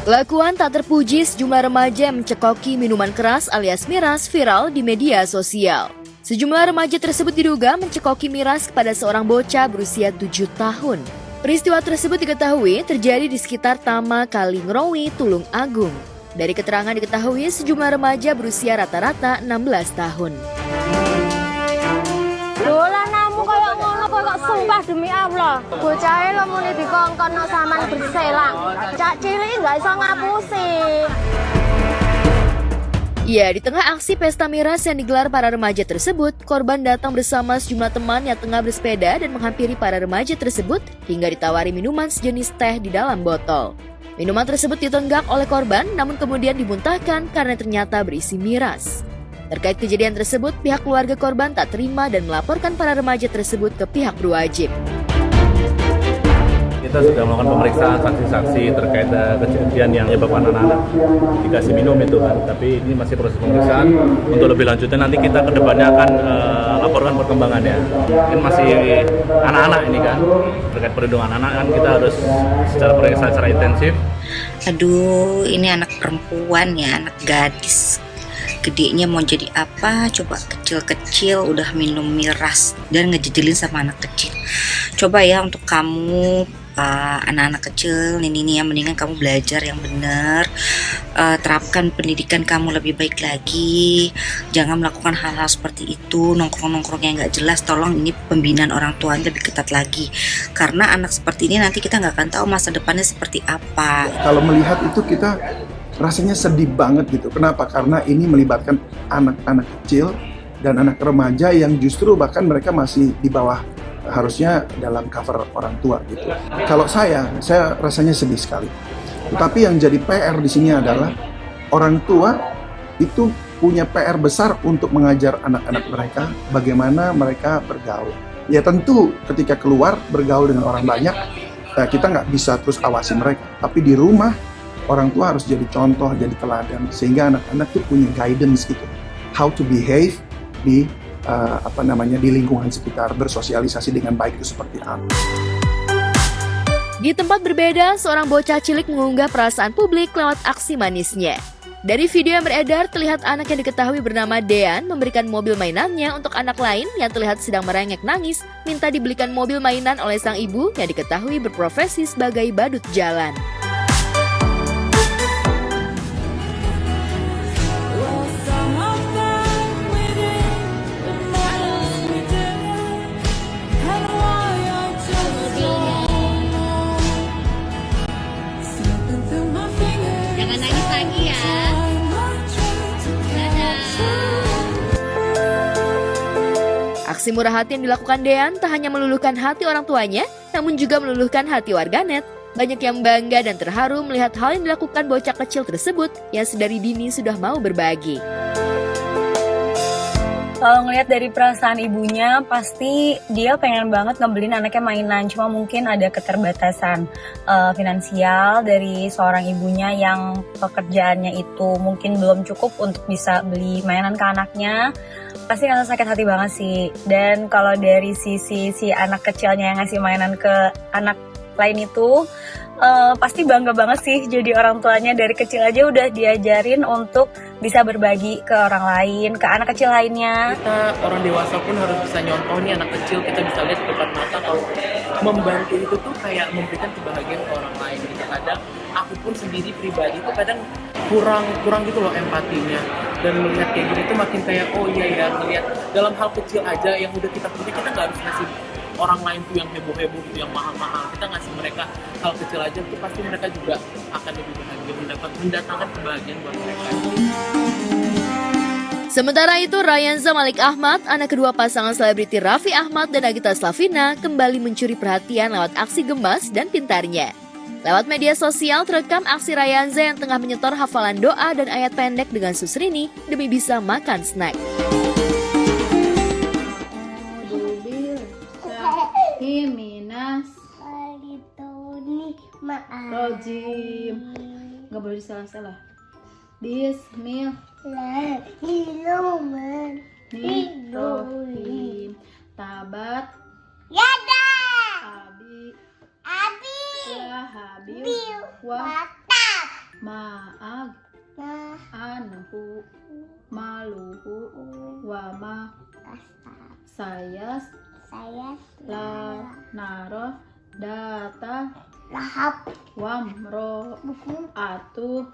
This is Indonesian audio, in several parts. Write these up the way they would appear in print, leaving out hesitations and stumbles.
Kelakuan tak terpuji sejumlah remaja yang mencekoki minuman keras alias miras viral di media sosial. Sejumlah remaja tersebut diduga mencekoki miras kepada seorang bocah berusia 7 tahun. Peristiwa tersebut diketahui terjadi di sekitar Tama Kalingrowi, Tulung Agung. Dari keterangan diketahui sejumlah remaja berusia rata-rata 16 tahun. Dolanamu kayak ngono kok sumpah demi Allah. Bocahe lemune dikongkon saman berselang. Cak cilik enggak iso ngapusi. Ya, di tengah aksi pesta miras yang digelar para remaja tersebut, korban datang bersama sejumlah teman yang tengah bersepeda dan menghampiri para remaja tersebut hingga ditawari minuman sejenis teh di dalam botol. Minuman tersebut ditenggak oleh korban namun kemudian dimuntahkan karena ternyata berisi miras. Terkait kejadian tersebut, pihak keluarga korban tak terima dan melaporkan para remaja tersebut ke pihak berwajib. Kita sudah melakukan pemeriksaan saksi-saksi terkait kejadian yang menyebabkan anak-anak dikasih minum itu kan. Tapi ini masih proses pemeriksaan. Untuk lebih lanjutnya nanti kita ke depannya akan laporkan perkembangannya. Ini masih anak-anak ini kan, terkait perlindungan anak kan kita harus secara pemeriksaan secara intensif. Aduh, ini anak perempuan ya, anak gadis. Gedenya mau jadi apa? Coba kecil-kecil udah minum miras dan ngejejelin sama anak kecil. Coba ya untuk kamu anak-anak kecil ini ya, mendingan kamu belajar yang benar, terapkan pendidikan kamu lebih baik lagi. Jangan melakukan hal-hal seperti itu, nongkrong-nongkrong yang nggak jelas. Tolong ini pembinaan orang tua lebih ketat lagi, karena anak seperti ini nanti kita nggak akan tahu masa depannya seperti apa. Kalau melihat itu kita rasanya sedih banget gitu. Kenapa? Karena ini melibatkan anak-anak kecil dan anak remaja yang justru bahkan mereka masih di bawah harusnya dalam cover orang tua gitu. Kalau saya rasanya sedih sekali. Tapi yang jadi PR di sini adalah orang tua itu punya PR besar untuk mengajar anak-anak mereka bagaimana mereka bergaul. Ya tentu ketika keluar bergaul dengan orang banyak, kita nggak bisa terus awasi mereka. Tapi di rumah orang tua harus jadi contoh, jadi teladan, sehingga anak-anak tuh punya guidance gitu, how to behave di di lingkungan sekitar, bersosialisasi dengan baik itu seperti apa. Di tempat berbeda, seorang bocah cilik mengunggah perasaan publik lewat aksi manisnya. Dari video yang beredar, terlihat anak yang diketahui bernama Dean memberikan mobil mainannya untuk anak lain yang terlihat sedang merengek nangis, minta dibelikan mobil mainan oleh sang ibu yang diketahui berprofesi sebagai badut jalan. Jangan nangis lagi ya. Aksi murah hati yang dilakukan Dean tak hanya meluluhkan hati orang tuanya, namun juga meluluhkan hati warganet. Banyak yang bangga dan terharu melihat hal yang dilakukan bocah kecil tersebut yang sedari dini sudah mau berbagi. Kalau ngelihat dari perasaan ibunya, pasti dia pengen banget ngebeliin anaknya mainan. Cuma mungkin ada keterbatasan finansial dari seorang ibunya yang pekerjaannya itu mungkin belum cukup untuk bisa beli mainan ke anaknya. Pasti ngerasa sakit hati banget sih. Dan kalau dari sisi si anak kecilnya yang ngasih mainan ke anak lain itu, pasti bangga banget sih jadi orang tuanya. Dari kecil aja udah diajarin untuk bisa berbagi ke orang lain, ke anak kecil lainnya. Kita orang dewasa pun harus bisa nyontoh nih anak kecil, kita bisa lihat depan mata kalau membantu itu tuh kayak memberikan kebahagiaan ke orang lain. Gitu. Kadang aku pun sendiri pribadi tuh kadang kurang gitu loh empatinya, dan melihat kayak gini tuh makin kayak oh iya ya, ngelihat dalam hal kecil aja yang udah kita punya, kita nggak harus ngasih orang lain tuh yang heboh-heboh gitu, yang mahal-mahal. Kita ngasih mereka hal kecil aja tuh pasti mereka juga akan lebih bahagia, mendatangkan kebahagiaan buat mereka. Sementara itu, Rayanza Malik Ahmad, anak kedua pasangan selebriti Raffi Ahmad dan Nagita Slavina, kembali mencuri perhatian lewat aksi gemas dan pintarnya. Lewat media sosial terekam aksi Rayanza yang tengah menyetor hafalan doa dan ayat pendek dengan Susrini demi bisa makan snack. Minas Rojim. Gak boleh disalah-salah. Bismillahirrahmanirrahim. Tabat Yada. Abi Abi. Lahabil Bil. Wa Watab. Ma'ag anhu maluhu wama sayas la naro data lahap wamro buku atu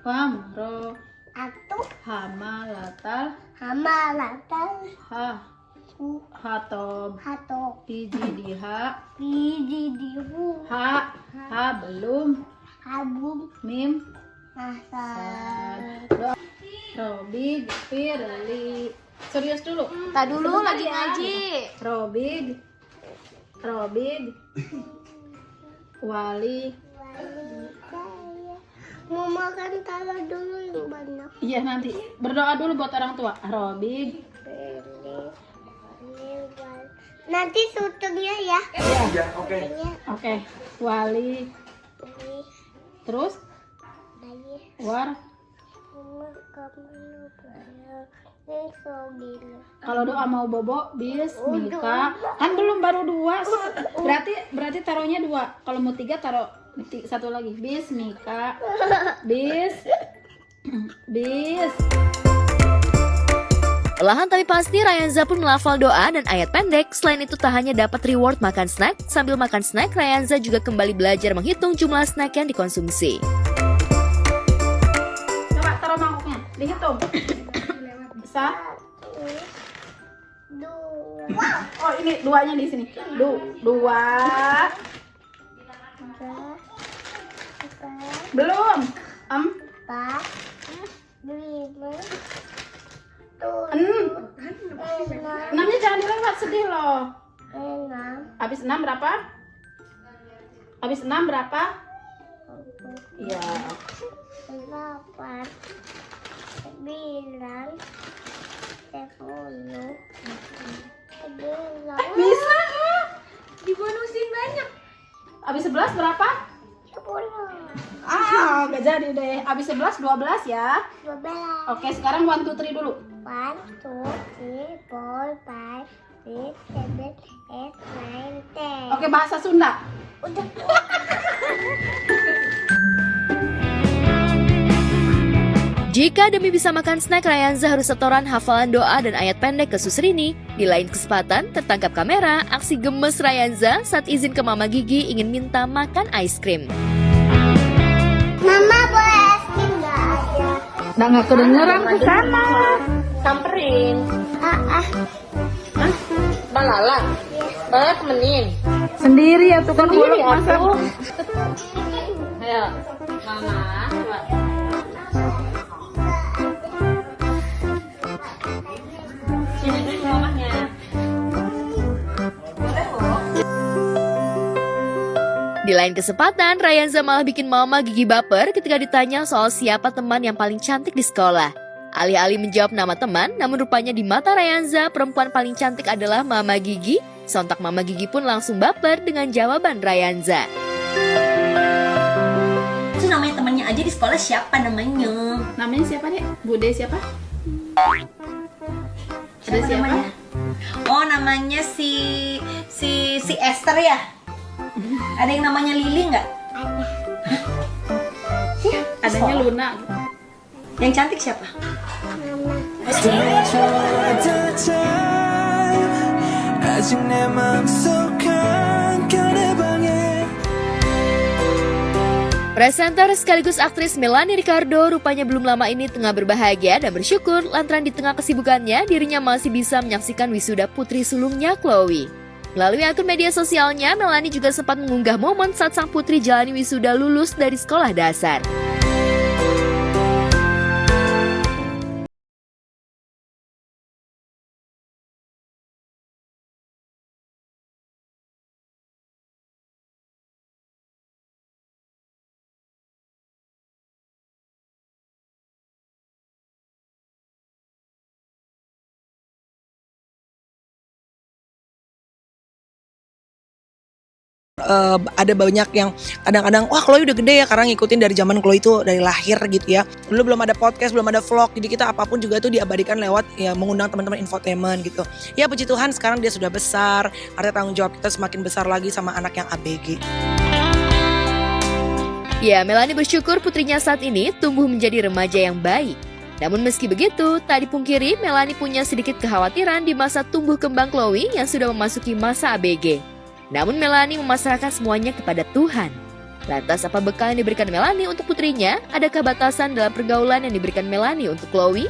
wamro atuh hamalatal hamalatan hatob hato dijidiha biji dihu ha belum habum mim masal Robi firli serius dulu tak dulu lagi ngaji Robi wali mau makan taruh dulu yang banyak iya nanti berdoa dulu buat orang tua Robi nanti sutungnya ya oke wali terus war kalau doa mau bobo bismika kan belum baru 2 berarti taruhnya 2 kalau mau 3 taruh 1 lagi bismika bis Perlahan tapi pasti Rayanza pun melafal doa dan ayat pendek. Selain itu tak hanya dapat reward makan snack, sambil makan snack Rayanza juga kembali belajar menghitung jumlah snack yang dikonsumsi. Coba taruh mangkoknya, dihitung. Besar. Oh ini 2-nya di sini. 2. Belum. 6-nya jangan dilewat, sedih loh. Habis 6 berapa? Habis 6 berapa? Iya. 8 9 10 Bisa dibonusin banyak. Habis 11 berapa? 10. Gak jadi deh. Habis 11 12 ya. 12. Oke, sekarang 1 2 3 dulu. 1 2 3 4 5 6 7 8 9 10. Oke, bahasa Sunda. Udah. Jika demi bisa makan snack, Rayanza harus setoran hafalan doa dan ayat pendek ke Susrini. Di lain kesempatan, tertangkap kamera aksi gemes Rayanza saat izin ke Mama Gigi ingin minta makan ice cream. Mama boleh es krim nggak ada? Nggak kedengeran ke sana. Samperin. Malala. Malala temenin. Sendiri ya tuh kan Sendiri boleh masa. aku. Ayo, Mama. Coba. Sini dulu mamanya. Di lain kesempatan, Rayanza malah bikin Mama Gigi baper ketika ditanya soal siapa teman yang paling cantik di sekolah. Alih-alih menjawab nama teman, namun rupanya di mata Rayanza, perempuan paling cantik adalah Mama Gigi. Sontak Mama Gigi pun langsung baper dengan jawaban Rayanza. Itu namanya temannya aja di sekolah siapa namanya? Namanya siapa dek? Bude siapa? Ada siapa? Namanya? Oh namanya si Esther ya? Ada yang namanya Lili nggak? Adanya Luna. Yang cantik siapa? Presenter sekaligus aktris Melanie Ricardo rupanya belum lama ini tengah berbahagia dan bersyukur lantaran di tengah kesibukannya dirinya masih bisa menyaksikan wisuda putri sulungnya Chloe. Melalui akun media sosialnya, Melanie juga sempat mengunggah momen saat sang putri jalani wisuda lulus dari sekolah dasar. Ada banyak yang kadang-kadang wah Chloe udah gede ya karena ngikutin dari zaman Chloe itu dari lahir gitu ya. Dulu belum ada podcast, belum ada vlog, jadi kita apapun juga itu diabadikan lewat ya mengundang teman-teman infotainment gitu. Ya puji Tuhan sekarang dia sudah besar, artinya tanggung jawab kita semakin besar lagi sama anak yang ABG. Ya, Melanie bersyukur putrinya saat ini tumbuh menjadi remaja yang baik. Namun meski begitu, tak dipungkiri Melanie punya sedikit kekhawatiran di masa tumbuh kembang Chloe yang sudah memasuki masa ABG. Namun Melanie memasrahkan semuanya kepada Tuhan. Lantas apa bekal yang diberikan Melanie untuk putrinya? Adakah batasan dalam pergaulan yang diberikan Melanie untuk Chloe?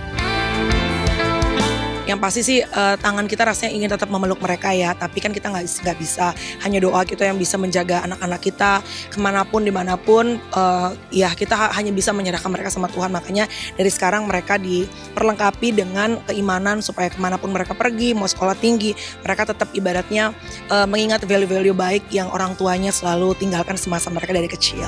Yang pasti sih tangan kita rasanya ingin tetap memeluk mereka ya, tapi kan kita nggak bisa, hanya doa kita yang bisa menjaga anak-anak kita kemanapun dimanapun, ya kita hanya bisa menyerahkan mereka sama Tuhan. Makanya dari sekarang mereka diperlengkapi dengan keimanan supaya kemanapun mereka pergi, mau sekolah tinggi, mereka tetap ibaratnya mengingat value-value baik yang orang tuanya selalu tinggalkan semasa mereka dari kecil.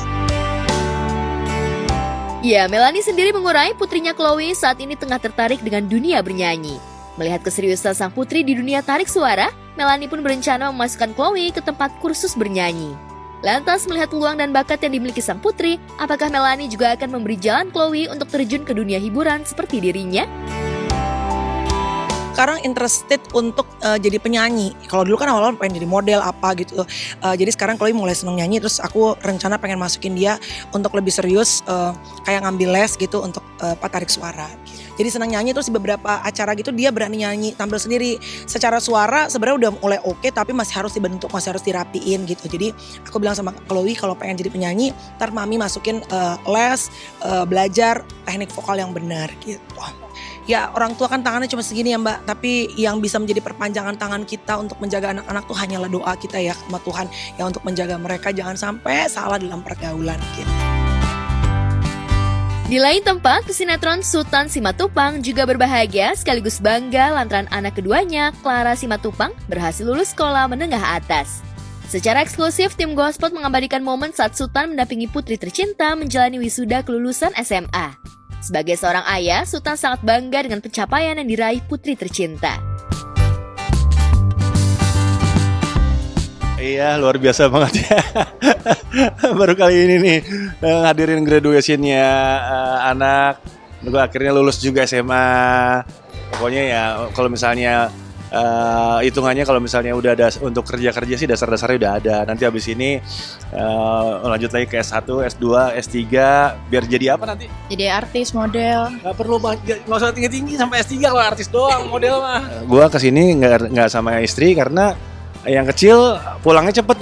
Ya, Melanie sendiri mengurai putrinya Chloe saat ini tengah tertarik dengan dunia bernyanyi. Melihat keseriusan sang putri di dunia tarik suara, Melanie pun berencana memasukkan Chloe ke tempat kursus bernyanyi. Lantas melihat peluang dan bakat yang dimiliki sang putri, apakah Melanie juga akan memberi jalan Chloe untuk terjun ke dunia hiburan seperti dirinya? Sekarang interested untuk jadi penyanyi. Kalau dulu kan awal-awal pengen jadi model apa gitu. Jadi sekarang Chloe mulai seneng nyanyi, terus aku rencana pengen masukin dia untuk lebih serius kayak ngambil les gitu untuk tarik suara. Jadi senang nyanyi, terus di beberapa acara gitu dia berani nyanyi tampil sendiri. Secara suara sebenarnya udah mulai oke, tapi masih harus dibentuk, masih harus dirapiin gitu. Jadi aku bilang sama Chloe kalau pengen jadi penyanyi, ntar mami masukin les, belajar teknik vokal yang benar gitu. Ya orang tua kan tangannya cuma segini ya Mbak, tapi yang bisa menjadi perpanjangan tangan kita untuk menjaga anak-anak tuh hanyalah doa kita ya sama Tuhan, ya untuk menjaga mereka jangan sampai salah dalam pergaulan gitu. Di lain tempat, pesinetron Sultan Simatupang juga berbahagia sekaligus bangga lantaran anak keduanya, Clara Simatupang, berhasil lulus sekolah menengah atas. Secara eksklusif, tim Gospot mengabadikan momen saat Sultan mendampingi putri tercinta menjalani wisuda kelulusan SMA. Sebagai seorang ayah, Sultan sangat bangga dengan pencapaian yang diraih putri tercinta. Iya, luar biasa banget ya. Baru kali ini nih ngadirin graduation-nya anak. Gue akhirnya lulus juga SMA. Pokoknya ya kalau misalnya hitungannya kalau misalnya udah ada untuk kerja-kerja sih dasar-dasarnya udah ada. Nanti habis ini lanjut lagi ke S1, S2, S3 biar jadi apa nanti? Jadi artis, model. Gak perlu nggak usah tinggi-tinggi sampai S3 kalau artis doang model mah. Gua kesini nggak sama istri karena yang kecil pulangnya cepet.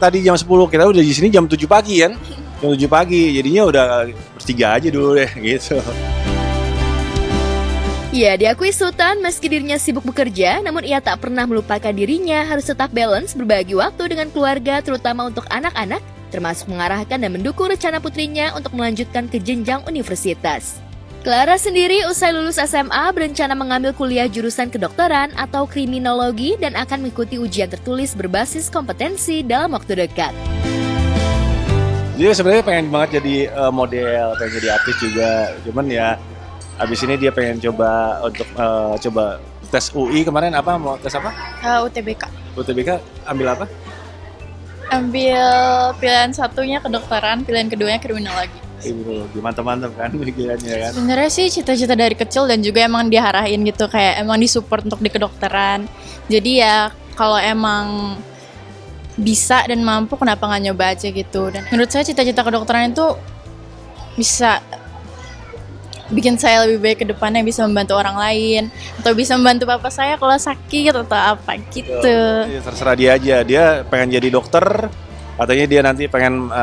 Tadi jam 10, kita udah di sini jam 7 pagi kan. Jam 7 pagi jadinya udah bertiga aja dulu deh gitu. Ya, diakui Sultan meski dirinya sibuk bekerja, namun ia tak pernah melupakan dirinya harus tetap balance berbagi waktu dengan keluarga terutama untuk anak-anak, termasuk mengarahkan dan mendukung rencana putrinya untuk melanjutkan ke jenjang universitas. Clara sendiri usai lulus SMA berencana mengambil kuliah jurusan kedokteran atau kriminologi dan akan mengikuti ujian tertulis berbasis kompetensi dalam waktu dekat. Dia sebenarnya pengen banget jadi model, pengen jadi artis juga, cuman ya abis ini dia pengen coba untuk coba tes UI kemarin apa mau tes apa? UTBK. UTBK ambil apa? Ambil pilihan satunya kedokteran, pilihan keduanya kriminologi. Kriminologi, mantap-mantap kan pikirannya kan? Sebenarnya sih cita-cita dari kecil dan juga emang diarahin gitu, kayak emang disupport untuk di kedokteran. Jadi ya kalau emang bisa dan mampu kenapa nggak nyoba aja gitu. Dan menurut saya cita-cita kedokteran itu bisa bikin saya lebih baik ke depannya, bisa membantu orang lain atau bisa membantu bapak saya kalau sakit atau apa gitu. Ya, terserah dia aja, dia pengen jadi dokter, katanya dia nanti pengen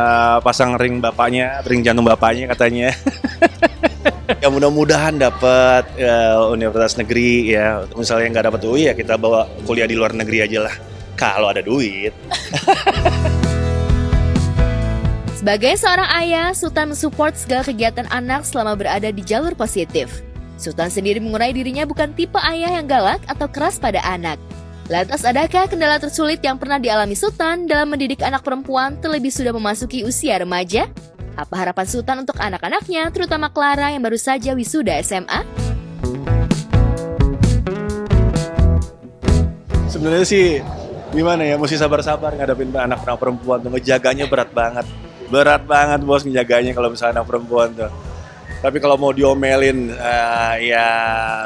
pasang ring bapaknya, ring jantung bapaknya katanya. Ya mudah-mudahan dapat universitas negeri ya, misalnya nggak dapat UI ya kita bawa kuliah di luar negeri aja lah kalau ada duit. Sebagai seorang ayah, Sultan mensupport segala kegiatan anak selama berada di jalur positif. Sultan sendiri mengurai dirinya bukan tipe ayah yang galak atau keras pada anak. Lantas adakah kendala tersulit yang pernah dialami Sultan dalam mendidik anak perempuan terlebih sudah memasuki usia remaja? Apa harapan Sultan untuk anak-anaknya, terutama Clara yang baru saja wisuda SMA? Sebenarnya sih gimana ya, mesti sabar-sabar ngadepin anak-anak perempuan tuh, ngejaganya berat banget. Berat banget bos ngejaganya kalau misalnya anak perempuan tuh. Tapi kalau mau diomelin ya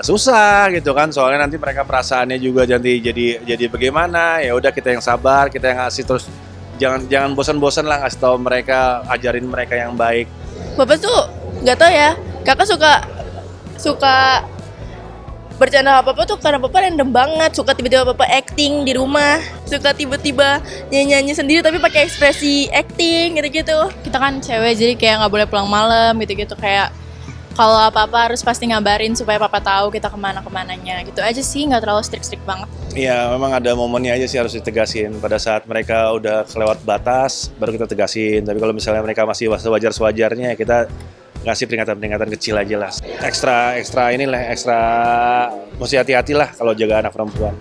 susah gitu kan, soalnya nanti mereka perasaannya juga jadi bagaimana. Ya udah kita yang sabar, kita yang ngasih terus jangan bosan-bosan lah ngasih tahu mereka, ajarin mereka yang baik. Bapak tuh nggak tahu ya, kakak suka bercanda apa tuh karena Bapak random banget, suka tiba-tiba Bapak acting di rumah, suka tiba-tiba nyanyi sendiri tapi pakai ekspresi acting gitu-gitu. Kita kan cewek jadi kayak nggak boleh pulang malam gitu-gitu, kayak kalau apa-apa harus pasti ngabarin supaya Papa tahu kita kemana-kemananya. Gitu aja sih, nggak terlalu strict banget. Iya, memang ada momennya aja sih harus ditegasin. Pada saat mereka udah kelewat batas, baru kita tegasin. Tapi kalau misalnya mereka masih sewajar-sewajarnya, kita ngasih peringatan-peringatan kecil aja lah. Ekstra mesti hati-hati lah kalau jaga anak perempuan.